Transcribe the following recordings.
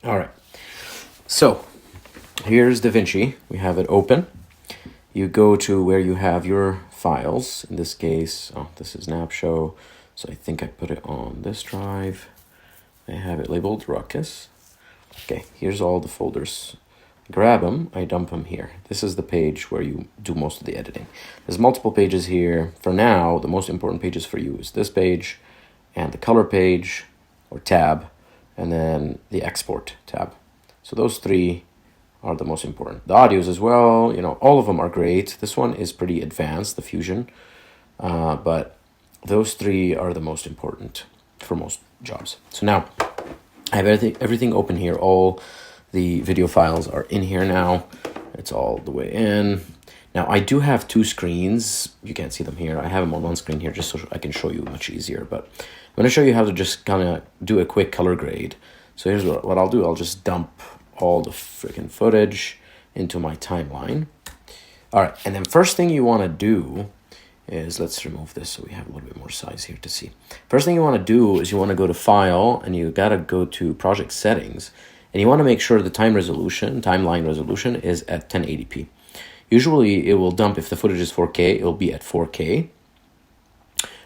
All right, so here's Davinci. We have it open. You go to where you have your files. In this case, this is Napshow, so I think I put it on this drive. I have it labeled Ruckus. Okay, here's all the folders. Grab them, I dump them here. This is the page where you do most of the editing. There's multiple pages here. For now, the most important pages for you is this page and the color page or tab, and then the export tab. So those three are the most important. The audios as well, all of them are great. This one is pretty advanced, the Fusion, but those three are the most important for most jobs. So now I have everything open here. All the video files are in here now. It's all the way in. Now I do have two screens. You can't see them here. I have them on one screen here just so I can show you much easier, but I'm going to show you how to just kind of do a quick color grade. So here's what I'll do. I'll just dump all the freaking footage into my timeline. All right, and then first thing you want to do is, let's remove this so we have a little bit more size here to see. First thing you want to do is you want to go to File, and you got to go to Project Settings, and you want to make sure the timeline resolution is at 1080p. Usually it will dump, if the footage is 4K, it will be at 4K.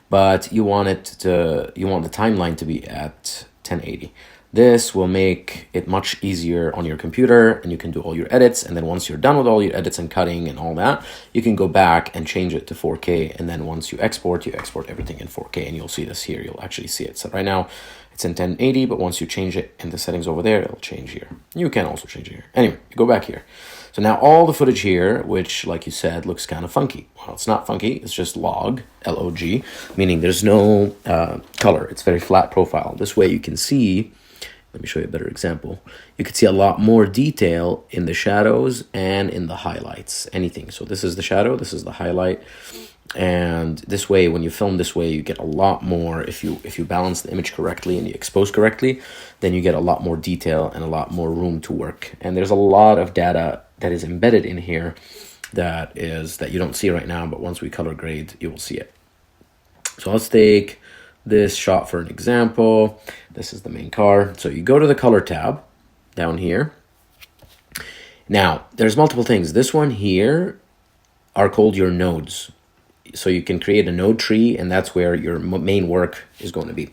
But you want the timeline to be at 1080. This will make it much easier on your computer, and you can do all your edits. And then once you're done with all your edits and cutting and all that, you can go back and change it to 4K. And then once you export everything in 4K, and you'll see this here. You'll actually see it. So right now it's in 1080, but once you change it in the settings over there, it'll change here. You can also change it here. Anyway, you go back here. So now all the footage here, which, like you said, looks kind of funky. Well, it's not funky. It's just log, L-O-G, meaning there's no color. It's very flat profile. This way you can see, let me show you a better example. You can see a lot more detail in the shadows and in the highlights, anything. So this is the shadow, this is the highlight. And this way, when you film this way, you get a lot more. If you balance the image correctly and you expose correctly, then you get a lot more detail and a lot more room to work. And there's a lot of data that is embedded in here that you don't see right now, but once we color grade, you will see it. So let's take this shot for an example. This is the main car. So you go to the color tab down here. Now, there's multiple things. This one here are called your nodes. So you can create a node tree, and that's where your main work is going to be.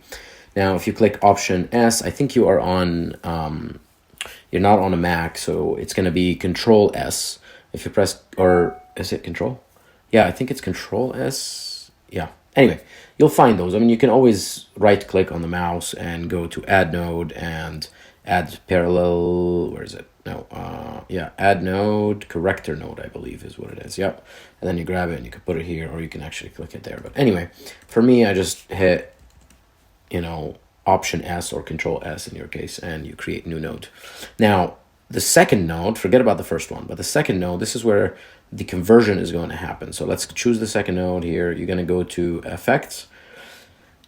Now, if you click Option S, I think you are on, you're not on a Mac, so it's going to be Control S. If you press, or is it Control? Yeah, I think it's Control S. Yeah. Anyway, you'll find those. I mean, you can always right click on the mouse and go to Add Node and Add Parallel. Where is it? No, yeah, Add Node, Corrector Node, I believe is what it is. Yep. And then you grab it and you can put it here, or you can actually click it there. But anyway, for me, I just hit, Option S or Control S in your case, and you create new node. Now, the second node, forget about the first one, but the second node, this is where the conversion is going to happen. So let's choose the second node here. You're going to go to Effects,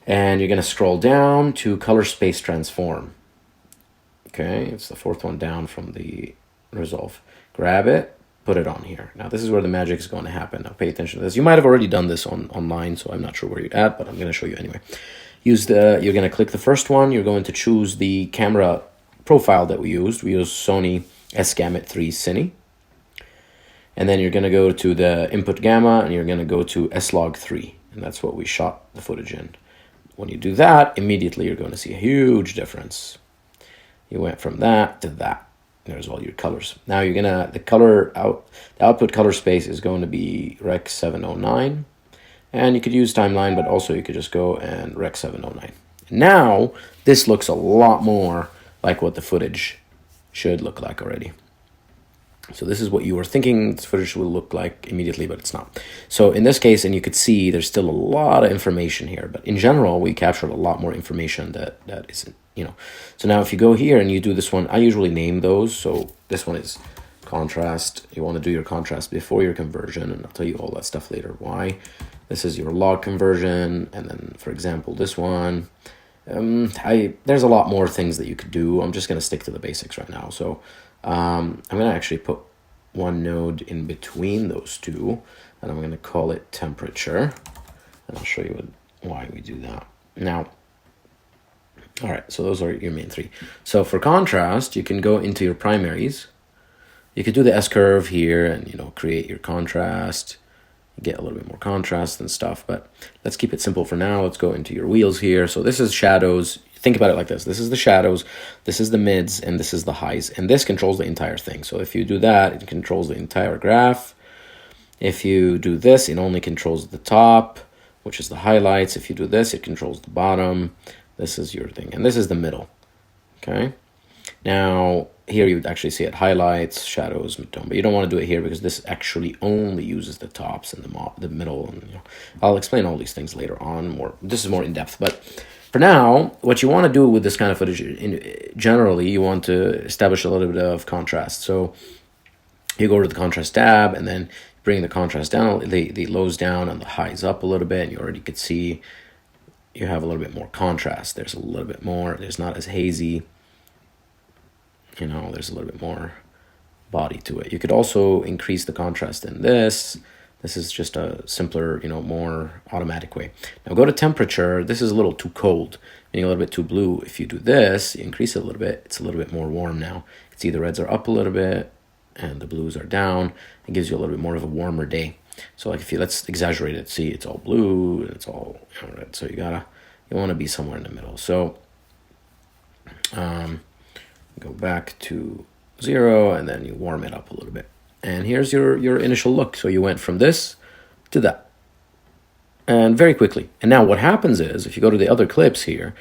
and you're going to scroll down to Color Space Transform. Okay, it's the fourth one down from the resolve. Grab it, put it on here. Now this is where the magic is going to happen. Now pay attention to this. You might have already done this online, so I'm not sure where you're at, but I'm going to show you anyway. You're going to click the first one. You're going to choose the camera profile that we used. We used Sony FX3 Cine. And then you're going to go to the input gamma, and you're going to go to S-Log3, and that's what we shot the footage in. When you do that, immediately you're going to see a huge difference. You went from that to that. There's all your colors. Now you're gonna, the output color space is going to be Rec 709. And you could use timeline, but also you could just go and Rec 709. Now, this looks a lot more like what the footage should look like already. So this is what you were thinking this footage will look like immediately, but it's not. So in this case, and you could see there's still a lot of information here, but in general, we captured a lot more information that isn't, So now if you go here and you do this one, I usually name those. So this one is contrast. You want to do your contrast before your conversion, and I'll tell you all that stuff later. Why? This is your log conversion, and then, for example, this one. There's a lot more things that you could do. I'm just going to stick to the basics right now. So I'm going to actually put one node in between those two, and I'm going to call it temperature, and I'll show you why we do that. Now, All right, so those are your main three. So for contrast, you can go into your primaries. You could do the S-curve here and, you know, create your contrast, get a little bit more contrast and stuff, but let's keep it simple for now. Let's go into your wheels here. So this is shadows. Think about it like this. This is the shadows, this is the mids, and this is the highs. And this controls the entire thing. So if you do that, it controls the entire graph. If you do this, it only controls the top, which is the highlights. If you do this, it controls the bottom. This is your thing. And this is the middle. Okay. Now, here you would actually see it highlights, shadows, midtone, but you don't want to do it here because this actually only uses the tops and the middle. And, you know, I'll explain all these things later on. This is more in depth, but for now, what you want to do with this kind of footage, generally, you want to establish a little bit of contrast. So you go to the contrast tab and then bring the contrast down, the lows down and the highs up a little bit, and you already could see you have a little bit more contrast. There's a little bit more. There's not as hazy. You know, there's a little bit more body to it. You could also increase the contrast in this. This is just a simpler, you know, more automatic way. Now go to temperature. This is a little too cold, meaning a little bit too blue. If you do this, you increase it a little bit, it's a little bit more warm now. You can see the reds are up a little bit and the blues are down. It gives you a little bit more of a warmer day. So like if you, let's exaggerate it, see it's all blue and it's all, you know, red. So you want to be somewhere in the middle. So, go back to 0 and then you warm it up a little bit. And here's your initial look. So you went from this to that. And very quickly. And now what happens is, if you go to the other clips here,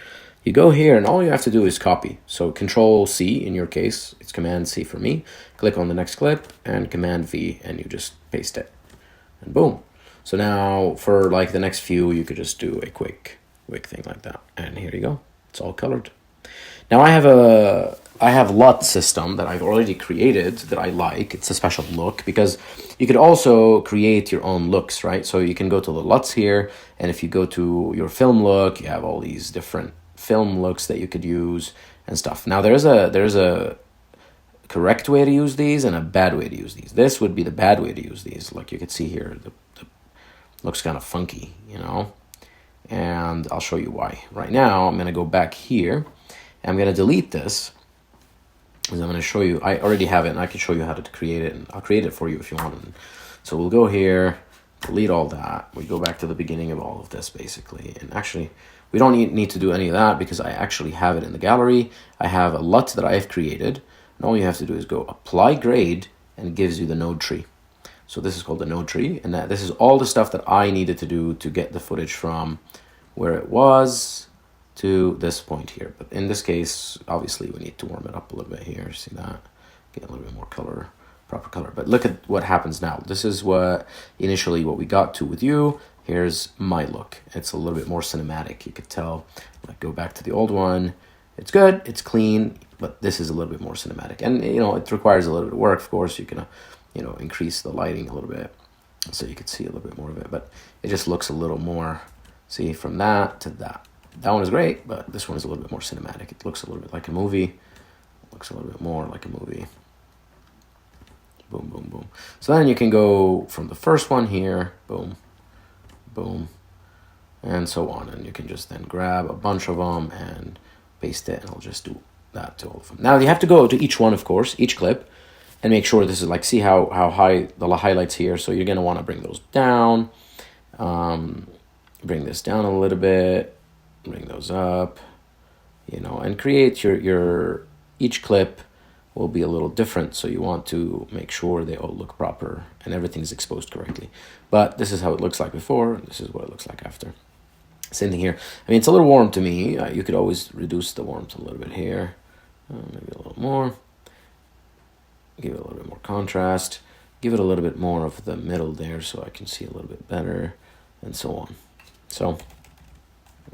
you go here and all you have to do is copy. So Control C in your case, it's Command C for me. Click on the next clip and Command V and you just paste it. And boom. So now for like the next few, you could just do a quick thing like that. And here you go. It's all colored. Now I have LUT system that I've already created that I like. It's a special look because you could also create your own looks, right? So you can go to the LUTs here, and if you go to your film look, you have all these different film looks that you could use and stuff. Now there's a correct way to use these and a bad way to use these. This would be the bad way to use these. Like you could see here, the looks kind of funky, you know? And I'll show you why. Right now, I'm gonna go back here. I'm going to delete this because I'm going to show you. I already have it and I can show you how to create it, and I'll create it for you if you want. So we'll go here, delete all that. We go back to the beginning of all of this basically. And actually, we don't need to do any of that because I actually have it in the gallery. I have a LUT that I've created. And all you have to do is go apply grade and it gives you the node tree. So this is called the node tree. And this is all the stuff that I needed to do to get the footage from where it was to this point here. But in this case, obviously we need to warm it up a little bit here. See that? Get a little bit more color, proper color. But look at what happens now. This is what initially what we got to with you. Here's my look. It's a little bit more cinematic. You could tell, like go back to the old one. It's good, it's clean, but this is a little bit more cinematic. And you know, it requires a little bit of work. Of course, you can, you know, increase the lighting a little bit so you could see a little bit more of it, but it just looks a little more, see, from that to that. That one is great, but this one is a little bit more cinematic. It looks a little bit like a movie. It looks a little bit more like a movie. Boom, boom, boom. So then you can go from the first one here, boom, boom, and so on. And you can just then grab a bunch of them and paste it, and I'll just do that to all of them. Now you have to go to each one, of course, each clip, and make sure this is like, see how high the highlights here. So you're going to want to bring those down, bring this down a little bit, bring those up, you know, and create your each clip will be a little different. So you want to make sure they all look proper and everything is exposed correctly. But this is how it looks like before. This is what it looks like after. Same thing here. I mean, it's a little warm to me. You could always reduce the warmth a little bit here. Maybe a little more. Give it a little bit more contrast. Give it a little bit more of the middle there so I can see a little bit better, and so on. So,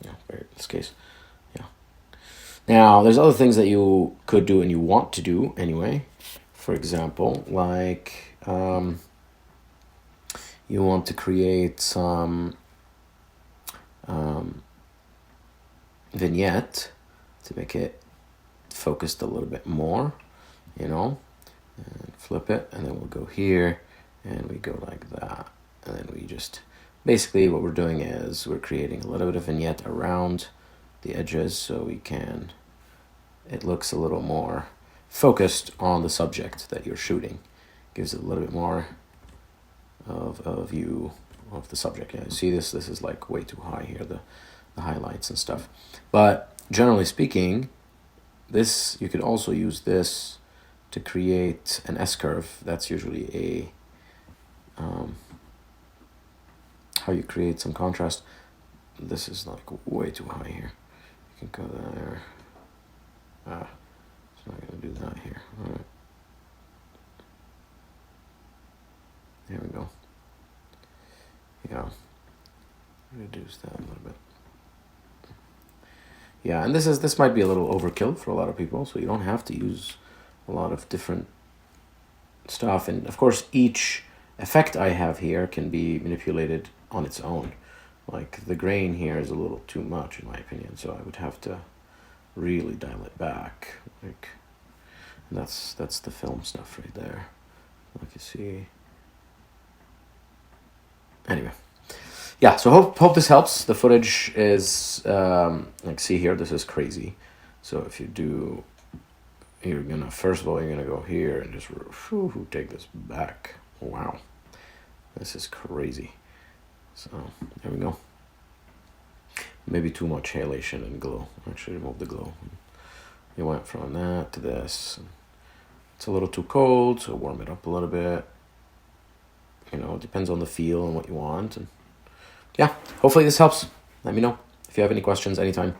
yeah, in this case, yeah. Now, there's other things that you could do and you want to do anyway. For example, like you want to create some vignette to make it focused a little bit more, you know, and flip it, and then we'll go here and we go like that, and then we just basically what we're doing is we're creating a little bit of vignette around the edges so it looks a little more focused on the subject that you're shooting. Gives it a little bit more of a view of the subject. Yeah, you see this is like way too high here, the highlights and stuff. But generally speaking, you could also use this to create an S-curve. That's usually how you create some contrast. This is like way too high here. You can go there. It's not going to do that here. All right. There we go. Yeah. Reduce that a little bit. Yeah, and this might be a little overkill for a lot of people, so you don't have to use a lot of different stuff. And of course, each effect I have here can be manipulated on its own. Like the grain here is a little too much in my opinion, so I would have to really dial it back. Like, and that's the film stuff right there. Like you see. Anyway, yeah. So hope this helps. The footage is like, see here, this is crazy. So if you do, you're gonna first of all you're gonna go here and just take this back. Wow, this is crazy. So there we go. Maybe too much halation and glow. Actually, remove the glow. You went from that to this. It's a little too cold, so warm it up a little bit. You know, it depends on the feel and what you want. And yeah, hopefully this helps. Let me know if you have any questions anytime.